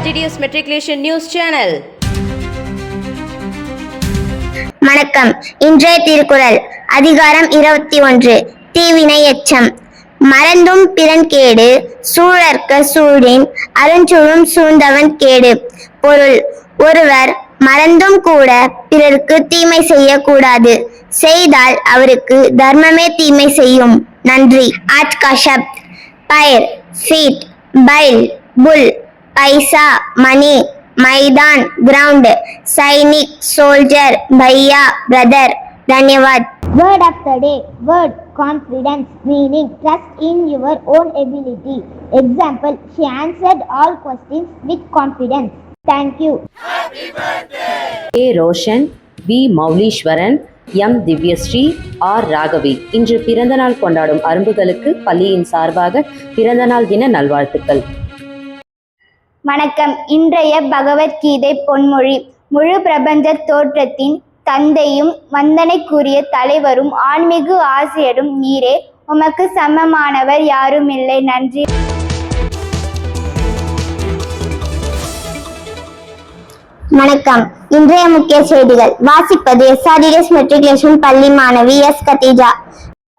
RTDS Matriculation News Channel. வணக்கம். இன்றைய திருக்குறள் அதிகாரம் 21 தீவினை எச்சம். மறந்தும் பிறன் கேடு சூழற்க சூழின் அருஞ்சூழும் சூழ்ந்தவன் கேடு. பொருள்: ஒருவர் மறந்தும் கூட பிறருக்கு தீமை செய்யக்கூடாது. செய்தால் அவருக்கு தர்மமே தீமை செய்யும். நன்றி. ஆஜ் கா ஷப்த்: पैर, फीट, बैल, बुल, पैसा, मनी, मैदान, ग्राउंड, सैनिक, सोल्जर, भैया, ब्रदर. धन्यवाद. Word of the day. Word: confidence, meaning trust in your own ability. Example: she answered all questions with confidence. Thank you. A. Roshan, V. Mouleeswaran, M. Divyashree, R. Raghavi. இன்று பிறந்தநாள் கொண்டாடும் அரும்புகளுக்கு பள்ளியின் சார்பாக பிறந்தநாள் தின நல்வாழ்த்துக்கள். வணக்கம். இன்றைய பகவத்கீதை பொன்மொழி: முழு பிரபஞ்ச தோற்றத்தின் தந்தையும் வந்தனைக்குரிய தலைவரும் ஆன்மீக ஆசிரியரும் நீரே, உமக்கு சமமானவர் யாரும் இல்லை. நன்றி. வணக்கம். இன்றைய முக்கிய செய்திகள் வாசிப்பது SRDS மெட்ரிகுலேஷன் பள்ளி மாணவி எஸ். கத்தீஜா.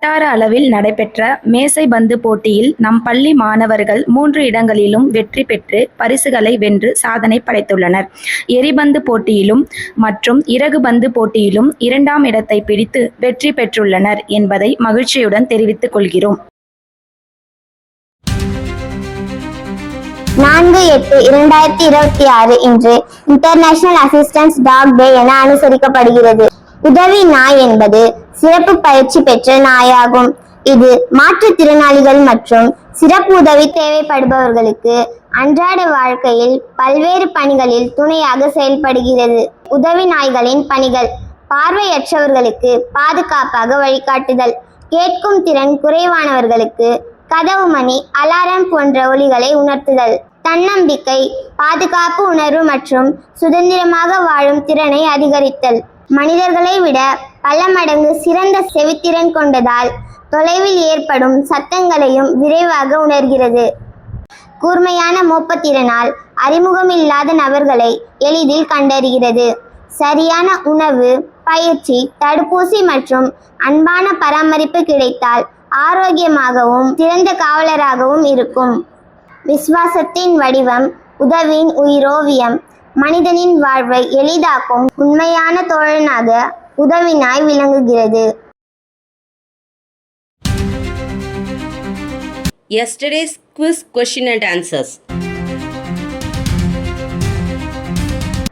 வட்டார அளவில் நடைபெற்ற மேசை பந்து போட்டியில் நம் பள்ளி மாணவர்கள் 3 இடங்களிலும் வெற்றி பெற்று பரிசுகளை வென்று சாதனை படைத்துள்ளனர். எரிபந்து போட்டியிலும் மற்றும் இறகு பந்து போட்டியிலும் 2ஆம் இடத்தை பிடித்து வெற்றி பெற்றுள்ளனர் என்பதை மகிழ்ச்சியுடன் தெரிவித்துக் கொள்கிறோம். 4/8/2026 இன்று இன்டர்நேஷனல் அசிஸ்டன்ஸ் டாக் டே என அனுசரிக்கப்படுகிறது. உதவி நாய் என்பது சிறப்பு பயிற்சி பெற்ற நாயாகும். இது மாற்றுத்திறனாளிகள் மற்றும் சிறப்பு உதவி தேவைப்படுபவர்களுக்கு அன்றாட வாழ்க்கையில் பல்வேறு பணிகளில் துணையாக செயல்படுகிறது. உதவி நாய்களின் பணிகள்: பார்வையற்றவர்களுக்கு பாதுகாப்பாக வழிகாட்டுதல், கேட்கும் திறன் குறைவானவர்களுக்கு கதவு மணி, அலாரம் போன்ற ஒலிகளை உணர்த்துதல், தன்னம்பிக்கை, பாதுகாப்பு உணர்வு மற்றும் சுதந்திரமாக வாழும் திறனை அதிகரித்தல். மனிதர்களை விட பல மடங்கு சிறந்த செவித்திறன் கொண்டதால் தொலைவில் ஏற்படும் சத்தங்களையும் விரைவாக உணர்கிறது. கூர்மையான மோப்பத்திறனால் அறிமுகமில்லாத நபர்களை எளிதில் கண்டறிகிறது. சரியான உணவு, பயிற்சி, தடுப்பூசி மற்றும் அன்பான பராமரிப்பு கிடைத்தால் ஆரோக்கியமாகவும் சிறந்த காவலராகவும் இருக்கும். விசுவாசத்தின் வடிவம், உதவியின் உயிரோவியம். மனிதனின் வாழ்வை எளிதாக்கும் உண்மையான தோழனாக உதவி நாய் விளங்குகிறது. Yesterday's quiz question and answers.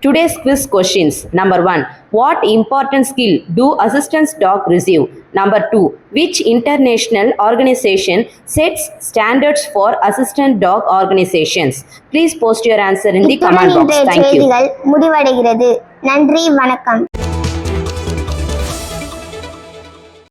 Today's quiz questions. Number 1. What important skill do assistance dog receive? Number 2. Which international organization sets standards for assistant dog organizations? Please post your answer in the comment box. Thank you. செய்திகள் முடிவடைகிறது. நன்றி, வணக்கம்.